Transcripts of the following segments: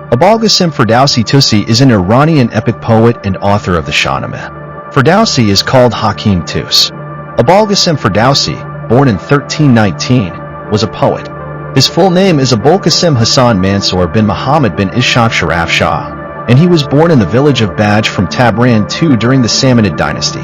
Abolqasem Ferdowsi Toosi is an Iranian epic poet and author of the Shahnameh. Ferdowsi is called Hakim Toos. Abolqasem Ferdowsi, born in 1319, was a poet. His full name is Abolqasem Hasan Mansour bin Muhammad bin Ishaq Sharafshah, and he was born in the village of Baj from Tabran Toos during the Samanid dynasty.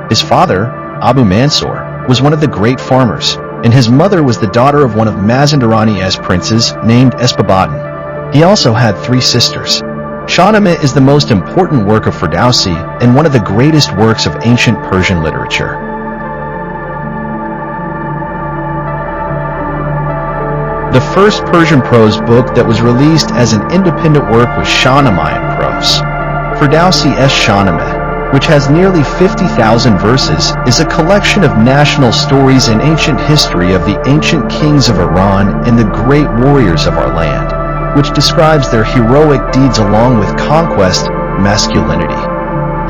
His father, Abu Mansour, was one of the great farmers, and his mother was the daughter of one of Mazandarani's princes named Esbabadan. He also had 3 sisters. Shahnameh is the most important work of Ferdowsi and one of the greatest works of ancient Persian literature. The first Persian prose book that was released as an independent work was Shahnameh in prose. Ferdowsi's Shahnameh, which has nearly 50,000 verses, is a collection of national stories and ancient history of the ancient kings of Iran and the great warriors of our land, which describes their heroic deeds along with conquest, masculinity,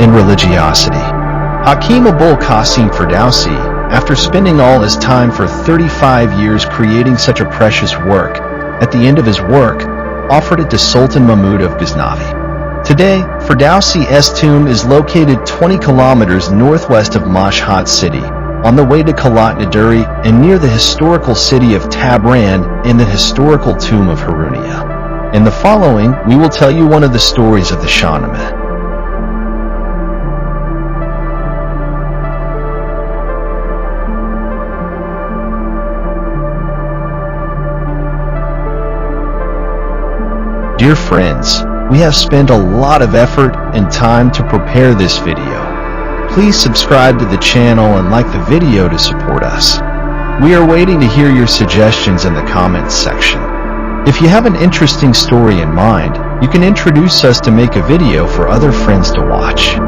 and religiosity. Hakim Abolqasem Ferdowsi, after spending all his time for 35 years creating such a precious work, at the end of his work, offered it to Sultan Mahmud of Ghaznavi. Today, Ferdowsi's tomb is located 20 kilometers northwest of Mashhad city, on the way to Kalat Naderi and near the historical city of Tabran in the historical tomb of Harunieh. In the following, we will tell you one of the stories of the Shahnameh. Dear friends, we have spent a lot of effort and time to prepare this video. Please subscribe to the channel and like the video to support us. We are waiting to hear your suggestions in the comments section. If you have an interesting story in mind, you can introduce us to make a video for other friends to watch.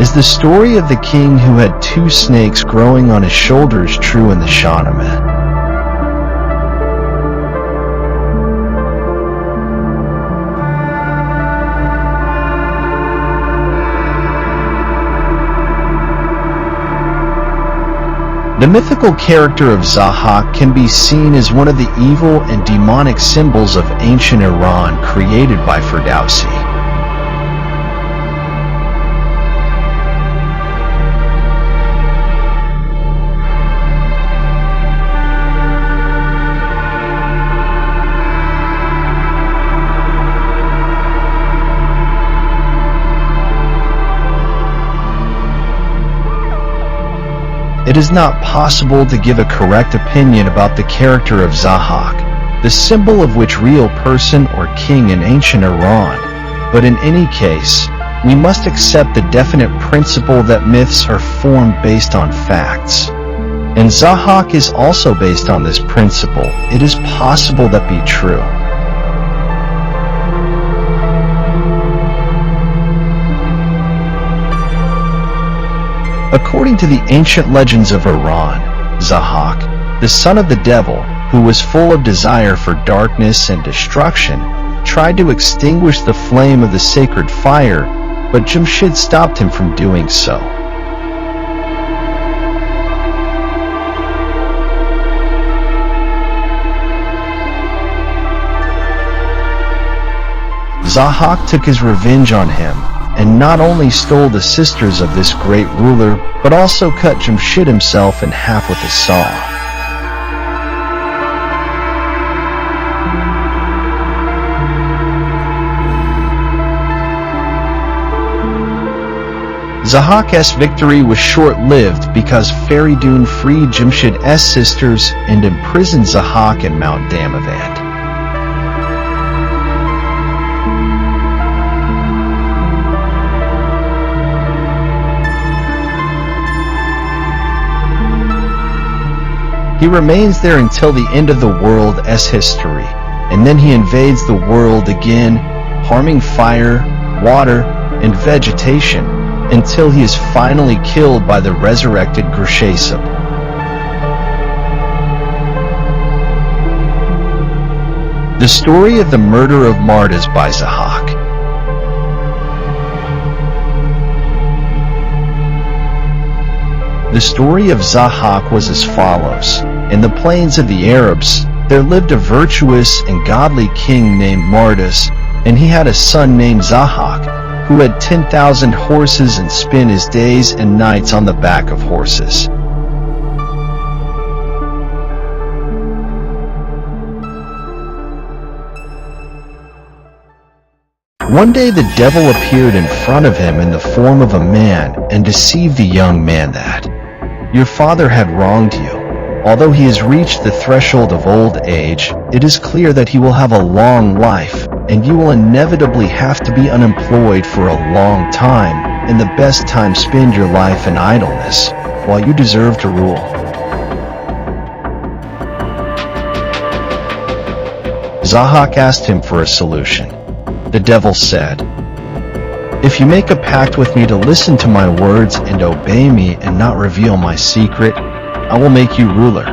Is the story of the king who had 2 snakes growing on his shoulders true in the Shahnameh? The mythical character of Ishaq can be seen as one of the evil and demonic symbols of ancient Iran created by Ferdowsi. It is not possible to give a correct opinion about the character of Ishaq, the symbol of which real person or king in ancient Iran, but in any case, we must accept the definite principle that myths are formed based on facts. And Ishaq is also based on this principle. It is possible that be true. According to the ancient legends of Iran, Ishaq, the son of the devil, who was full of desire for darkness and destruction, tried to extinguish the flame of the sacred fire, but Jamshid stopped him from doing so. Ishaq took his revenge on him, and not only stole the sisters of this great ruler, but also cut Jamshid himself in half with a saw. Ishaq's victory was short-lived because Feridun freed Jamshid's sisters and imprisoned Ishaq in Mount Damavand. He remains there until the end of the world's history, and then he invades the world again, harming fire, water, and vegetation, until he is finally killed by the resurrected Grshasib. The story of the murder of Mardas by Ishaq. The story of Ishaq was as follows. In the plains of the Arabs, there lived a virtuous and godly king named Mardus, and he had a son named Ishaq, who had 10,000 horses and spent his days and nights on the back of horses. One day the devil appeared in front of him in the form of a man and deceived the young man that, "Your father had wronged you. Although he has reached the threshold of old age, it is clear that he will have a long life, and you will inevitably have to be unemployed for a long time, and the best time spend your life in idleness, while you deserve to rule." Ishaq asked him for a solution. The devil said, "If you make a pact with me to listen to my words and obey me and not reveal my secret, I will make you ruler."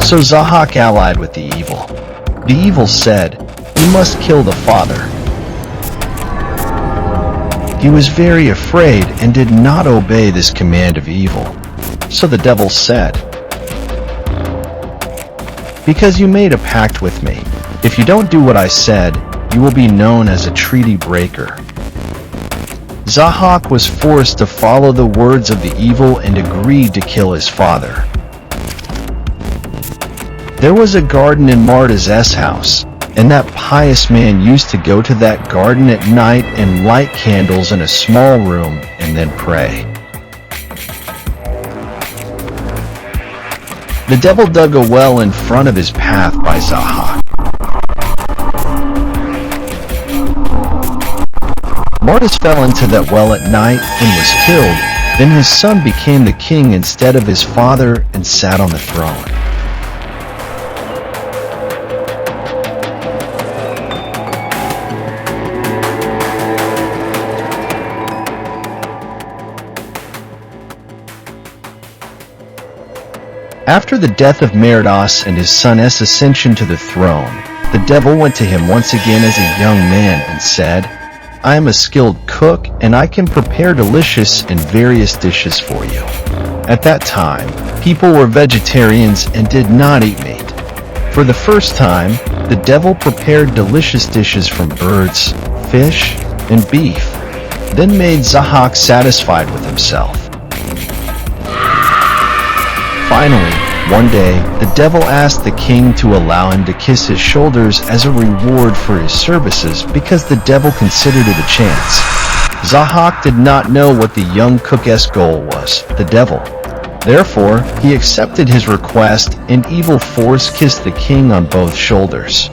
So Ishaq allied with the evil. The evil said, "You must kill the father." He was very afraid and did not obey this command of evil. So the devil said, "Because you made a pact with me, if you don't do what I said, you will be known as a treaty breaker." Ishaq was forced to follow the words of the evil and agreed to kill his father. There was a garden in Mardus' house, and that pious man used to go to that garden at night and light candles in a small room and then pray. The devil dug a well in front of his path by Ishaq. Mardus fell into that well at night and was killed. Then his son became the king instead of his father and sat on the throne. After the death of Mardus and his son's ascension to the throne, the devil went to him once again as a young man and said, "I am a skilled cook and I can prepare delicious and various dishes for you." At that time, people were vegetarians and did not eat meat. For the first time, the devil prepared delicious dishes from birds, fish, and beef, then made Ishaq satisfied with himself. Finally, one day, the devil asked the king to allow him to kiss his shoulders as a reward for his services because the devil considered it a chance. Ishaq did not know what the young cook's goal was, the devil. Therefore, he accepted his request and evil force kissed the king on both shoulders.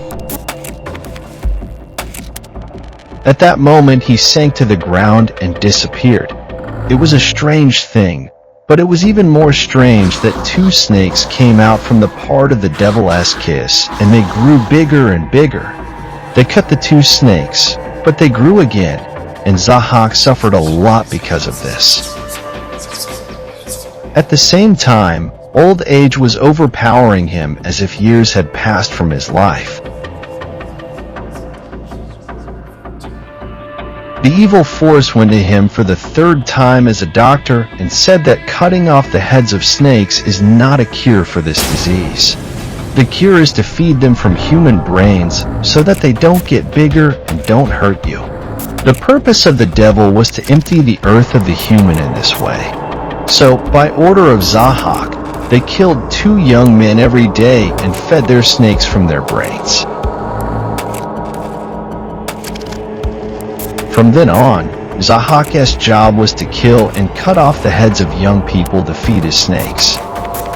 At that moment, he sank to the ground and disappeared. It was a strange thing. But it was even more strange that two snakes came out from the part of the devil's kiss, and they grew bigger and bigger. They cut the two snakes, but they grew again, and Ishaq suffered a lot because of this. At the same time, old age was overpowering him as if years had passed from his life. The evil force went to him for the third time as a doctor and said that cutting off the heads of snakes is not a cure for this disease. The cure is to feed them from human brains so that they don't get bigger and don't hurt you. The purpose of the devil was to empty the earth of the human in this way. So, by order of Ishaq, they killed 2 young men every day and fed their snakes from their brains. From then on, Ishaq's job was to kill and cut off the heads of young people to feed his snakes.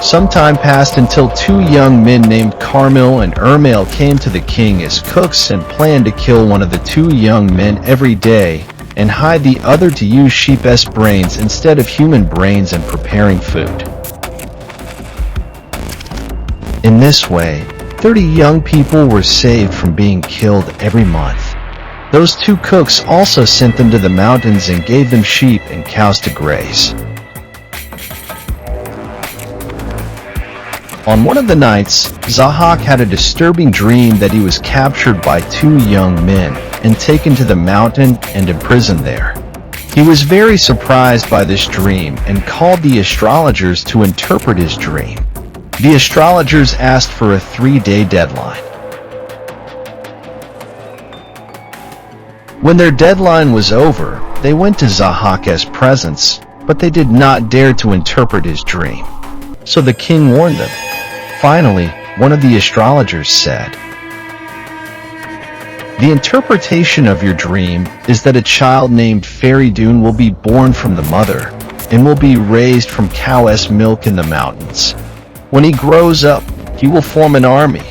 Some time passed until 2 young men named Carmel and Ermail came to the king as cooks and planned to kill one of the 2 young men every day and hide the other to use sheep's brains instead of human brains in preparing food. In this way, 30 young people were saved from being killed every month. Those two cooks also sent them to the mountains and gave them sheep and cows to graze. On one of the nights, Ishaq had a disturbing dream that he was captured by two young men and taken to the mountain and imprisoned there. He was very surprised by this dream and called the astrologers to interpret his dream. The astrologers asked for a 3-day deadline. When their deadline was over, they went to Ishaq's presence, but they did not dare to interpret his dream. So the king warned them. Finally, one of the astrologers said, "The interpretation of your dream is that a child named Ferdowsi will be born from the mother and will be raised from cow's milk in the mountains. When he grows up, he will form an army.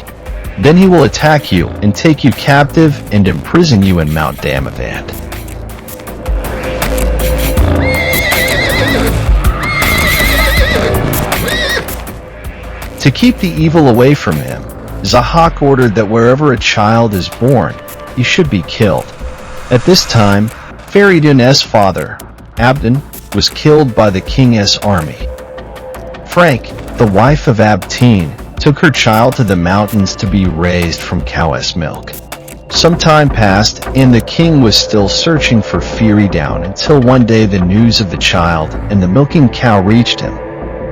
Then he will attack you and take you captive and imprison you in Mount Damavand." To keep the evil away from him, Ishaq ordered that wherever a child is born, he should be killed. At this time, Ferdowsi's father, Abdin, was killed by the king's army. Frank, the wife of Abdin, took her child to the mountains to be raised from cow's milk. Some time passed, and the king was still searching for Ferdowsi until one day the news of the child and the milking cow reached him.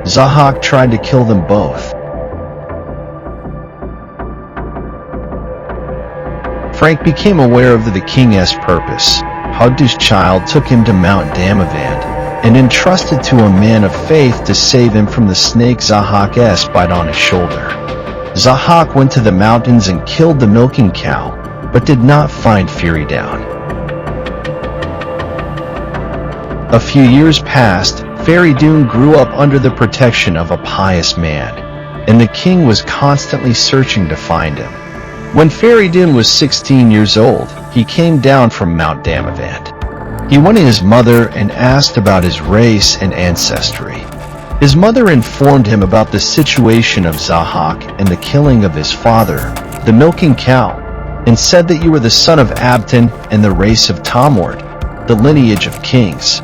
Ishaq tried to kill them both. Frank became aware of the king's purpose, hugged his child, took him to Mount Damavand, and entrusted to a man of faith to save him from the snake Ishaq's bite on his shoulder. Ishaq went to the mountains and killed the milking cow, but did not find Ferdowsi. A few years passed. Ferdowsi grew up under the protection of a pious man, and the king was constantly searching to find him. When Ferdowsi was 16 years old, he came down from Mount Damavand. He went to his mother and asked about his race and ancestry. His mother informed him about the situation of Ishaq and the killing of his father, the milking cow, and said that you were the son of Abdin and the race of Tamord, the lineage of kings.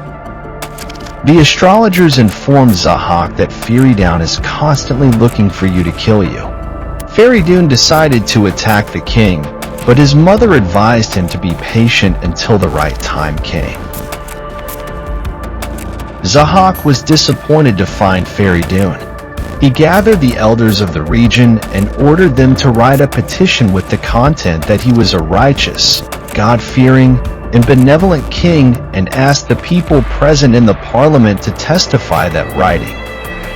The astrologers informed Ishaq that Ferdowsi is constantly looking for you to kill you. Ferdowsi decided to attack the king, but his mother advised him to be patient until the right time came. Ishaq was disappointed to find Ferdowsi. He gathered the elders of the region and ordered them to write a petition with the content that he was a righteous, God-fearing, and benevolent king, and asked the people present in the parliament to testify that writing.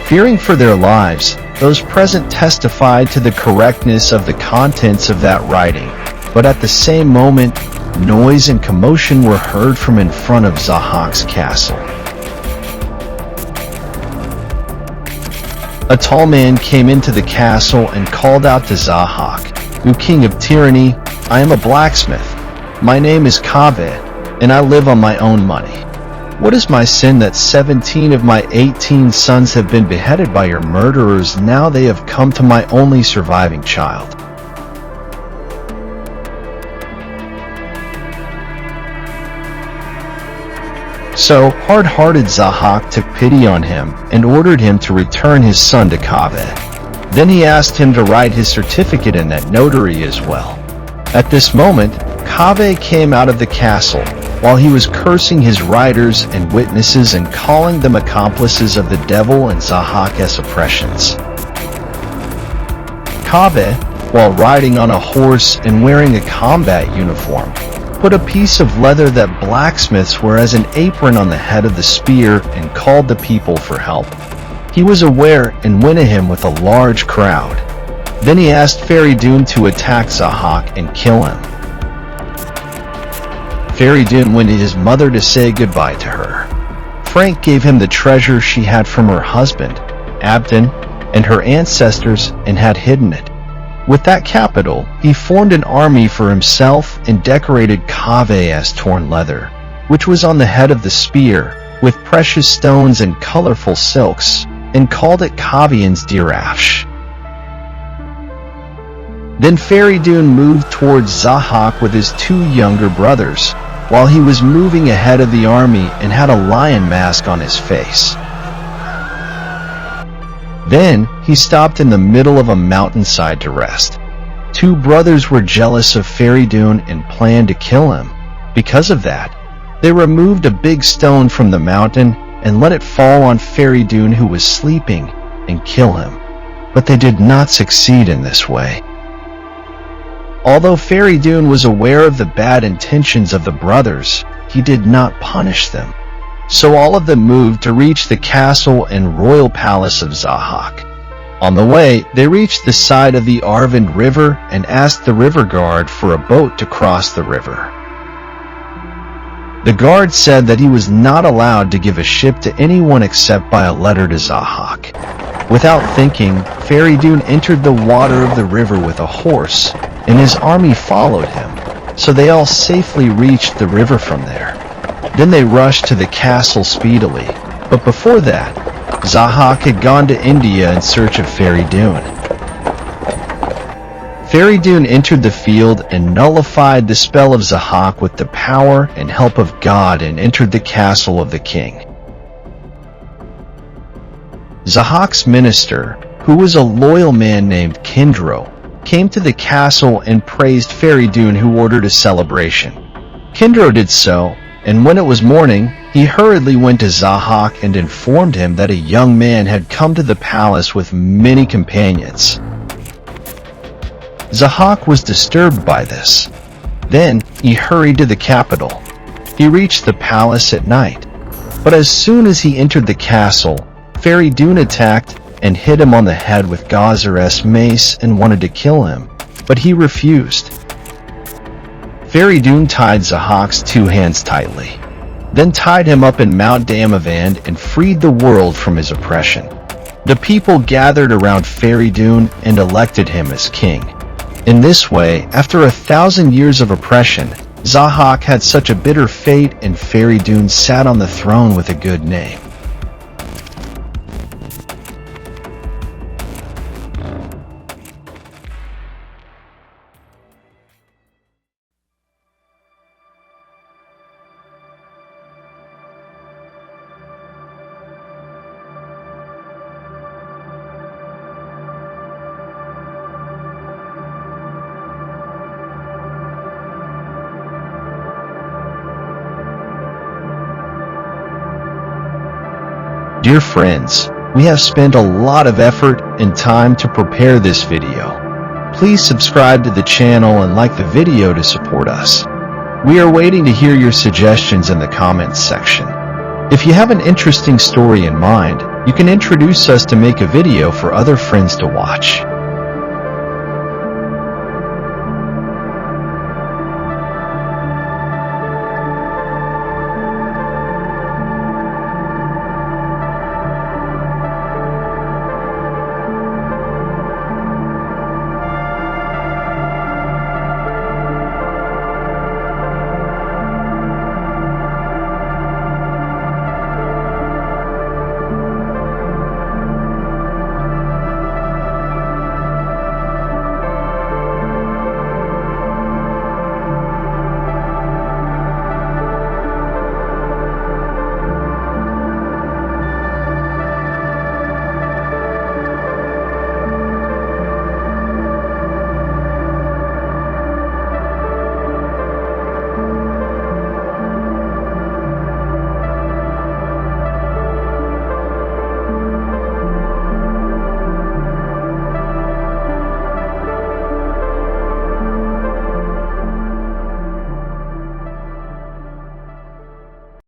Fearing for their lives, those present testified to the correctness of the contents of that writing, but at the same moment, noise and commotion were heard from in front of Ishaq's castle. A tall man came into the castle and called out to Ishaq, "O king of tyranny, I am a blacksmith. My name is Kaveh, and I live on my own money. What is my sin that 17 of my 18 sons have been beheaded by your murderers? Now they have come to my only surviving child." So, hard-hearted Ishaq took pity on him and ordered him to return his son to Kaveh. Then he asked him to write his certificate in that notary as well. At this moment, Kaveh came out of the castle, while he was cursing his writers and witnesses and calling them accomplices of the devil and Ishaq's oppressions. Kaveh, while riding on a horse and wearing a combat uniform, put a piece of leather that blacksmiths wear as an apron on the head of the spear and called the people for help. He was aware and went to him with a large crowd. Then he asked Ferdowsi to attack Ishaq and kill him. Ferdowsi went to his mother to say goodbye to her. Frank gave him the treasure she had from her husband, Abdin, and her ancestors, and had hidden it. With that capital, he formed an army for himself and decorated Kaveh's torn leather, which was on the head of the spear, with precious stones and colorful silks, and called it Kaveh's Dirafsh. Then Ferdowsi moved towards Ishaq with his 2 younger brothers, while he was moving ahead of the army and had a lion mask on his face. Then he stopped in the middle of a mountainside to rest. 2 brothers were jealous of Ferdowsi and planned to kill him. Because of that, they removed a big stone from the mountain and let it fall on Ferdowsi, who was sleeping, and kill him. But they did not succeed in this way. Although Ferdowsi was aware of the bad intentions of the brothers, he did not punish them. So all of them moved to reach the castle and royal palace of Ishaq. On the way, they reached the side of the Arvand River and asked the river guard for a boat to cross the river. The guard said that he was not allowed to give a ship to anyone except by a letter to Ishaq. Without thinking, Ferdowsi entered the water of the river with a horse, and his army followed him, so they all safely reached the river from there. Then they rushed to the castle speedily, but before that, Ishaq had gone to India in search of Ferdowsi. Ferdowsi entered the field and nullified the spell of Ishaq with the power and help of God and entered the castle of the king. Ishaq's minister, who was a loyal man named Kindro, came to the castle and praised Ferdowsi, who ordered a celebration. Kindro did so, and when it was morning, he hurriedly went to Ishaq and informed him that a young man had come to the palace with many companions. Ishaq was disturbed by this. Then he hurried to the capital. He reached the palace at night, but as soon as he entered the castle, Ferdowsi attacked and hit him on the head with Ghazar's mace and wanted to kill him, but he refused. Ferdowsi tied Ishaq's 2 hands tightly, then tied him up in Mount Damavand and freed the world from his oppression. The people gathered around Ferdowsi and elected him as king. In this way, after 1,000 years of oppression, Ishaq had such a bitter fate and Ferdowsi sat on the throne with a good name. Dear friends, we have spent a lot of effort and time to prepare this video. Please subscribe to the channel and like the video to support us. We are waiting to hear your suggestions in the comments section. If you have an interesting story in mind, you can introduce us to make a video for other friends to watch.